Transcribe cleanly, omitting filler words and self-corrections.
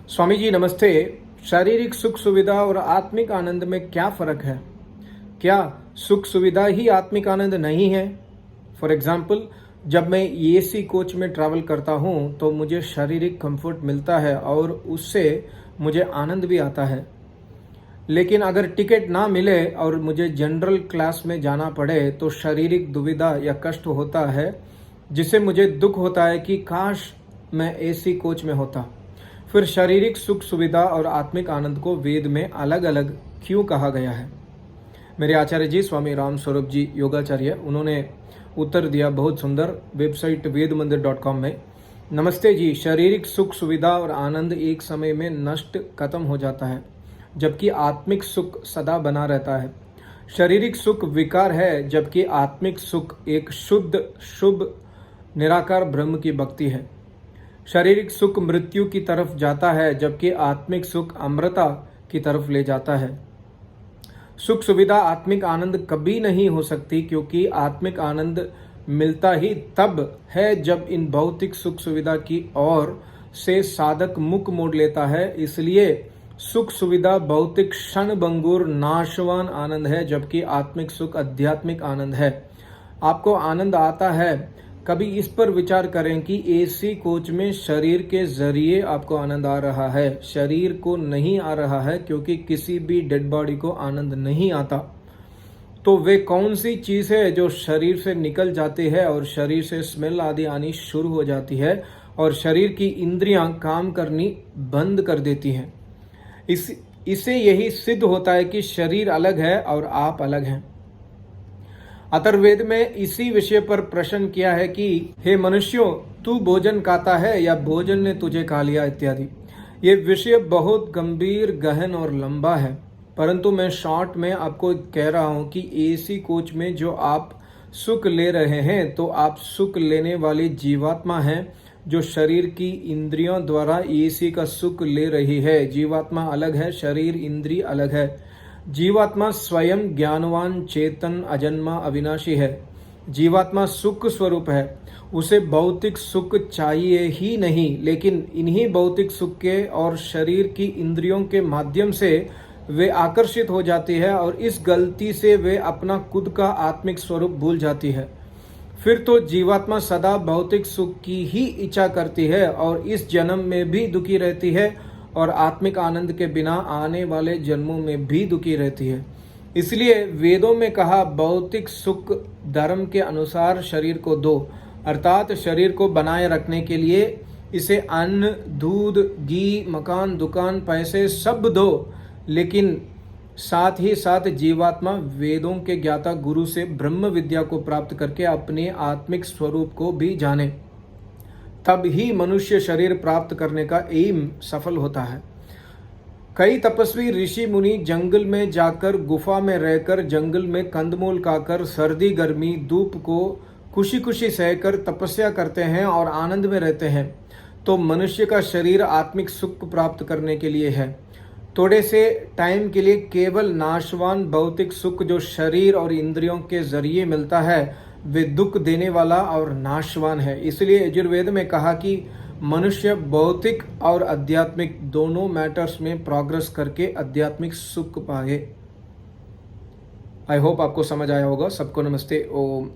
स्वामी जी नमस्ते। शारीरिक सुख सुविधा और आत्मिक आनंद में क्या फ़र्क है? क्या सुख सुविधा ही आत्मिक आनंद नहीं है? फॉर एग्ज़ाम्पल, जब मैं एसी कोच में ट्रैवल करता हूँ तो मुझे शारीरिक कंफर्ट मिलता है और उससे मुझे आनंद भी आता है। लेकिन अगर टिकट ना मिले और मुझे जनरल क्लास में जाना पड़े तो शारीरिक दुविधा या कष्ट होता है, जिससे मुझे दुख होता है कि काश मैं एसी कोच में होता। फिर शारीरिक सुख सुविधा और आत्मिक आनंद को वेद में अलग अलग क्यों कहा गया है? मेरे आचार्य जी स्वामी राम स्वरूप जी योगाचार्य, उन्होंने उत्तर दिया बहुत सुंदर वेबसाइट वेदमंदिर.com में। नमस्ते जी, शारीरिक सुख सुविधा और आनंद एक समय में नष्ट खत्म हो जाता है, जबकि आत्मिक सुख सदा बना रहता है। शारीरिक सुख विकार है, जबकि आत्मिक सुख एक शुद्ध शुभ निराकार ब्रह्म की भक्ति है। शारीरिक सुख मृत्यु की तरफ जाता है, जबकि आत्मिक सुख अमृता की तरफ ले जाता है। सुख सुविधा आत्मिक आनंद कभी नहीं हो सकती, क्योंकि आत्मिक आनंद मिलता ही तब है जब इन भौतिक सुख सुविधा की ओर से साधक मुख मोड़ लेता है। इसलिए सुख सुविधा भौतिक क्षण भंगुर नाशवान आनंद है, जबकि आत्मिक सुख आध्यात्मिक आनंद है। आपको आनंद आता है, कभी इस पर विचार करें कि एसी कोच में शरीर के जरिए आपको आनंद आ रहा है, शरीर को नहीं आ रहा है, क्योंकि किसी भी डेड बॉडी को आनंद नहीं आता। तो वे कौन सी चीज़ है जो शरीर से निकल जाती है और शरीर से स्मेल आदि आनी शुरू हो जाती है और शरीर की इंद्रियां काम करनी बंद कर देती हैं। इससे यही सिद्ध होता है कि शरीर अलग है और आप अलग हैं। अथर्ववेद में इसी विषय पर प्रश्न किया है कि हे मनुष्यों, तू भोजन खाता है या भोजन ने तुझे खा लिया इत्यादि। ये विषय बहुत गंभीर, गहन और लंबा है, परंतु मैं शॉर्ट में आपको कह रहा हूँ कि एसी कोच में जो आप सुख ले रहे हैं, तो आप सुख लेने वाली जीवात्मा हैं, जो शरीर की इंद्रियों द्वारा एसी का सुख ले रही है। जीवात्मा अलग है, शरीर इंद्रिय अलग है। जीवात्मा स्वयं ज्ञानवान चेतन अजन्मा अविनाशी है। जीवात्मा सुख स्वरूप है, उसे भौतिक सुख चाहिए ही नहीं, लेकिन इन्हीं भौतिक सुख के और शरीर की इंद्रियों के माध्यम से वे आकर्षित हो जाती है और इस गलती से वे अपना खुद का आत्मिक स्वरूप भूल जाती है। फिर तो जीवात्मा सदा भौतिक सुख की ही इच्छा करती है और इस जन्म में भी दुखी रहती है और आत्मिक आनंद के बिना आने वाले जन्मों में भी दुखी रहती है। इसलिए वेदों में कहा, भौतिक सुख धर्म के अनुसार शरीर को दो, अर्थात शरीर को बनाए रखने के लिए इसे अन्न, दूध, घी, मकान, दुकान, पैसे सब दो, लेकिन साथ ही साथ जीवात्मा वेदों के ज्ञाता गुरु से ब्रह्म विद्या को प्राप्त करके अपने आत्मिक स्वरूप को भी जाने, तब ही मनुष्य शरीर प्राप्त करने का एम सफल होता है। कई तपस्वी ऋषि मुनि जंगल में जाकर, गुफा में रहकर, जंगल में कंदमूल खाकर, सर्दी गर्मी धूप को खुशी खुशी सहकर तपस्या करते हैं और आनंद में रहते हैं। तो मनुष्य का शरीर आत्मिक सुख प्राप्त करने के लिए है। थोड़े से टाइम के लिए केवल नाशवान भौतिक सुख जो शरीर और इंद्रियों के जरिए मिलता है, वे दुख देने वाला और नाशवान है। इसलिए यजुर्वेद में कहा कि मनुष्य भौतिक और आध्यात्मिक दोनों मैटर्स में प्रोग्रेस करके आध्यात्मिक सुख पाए। आई होप आपको समझ आया होगा। सबको नमस्ते। ओम।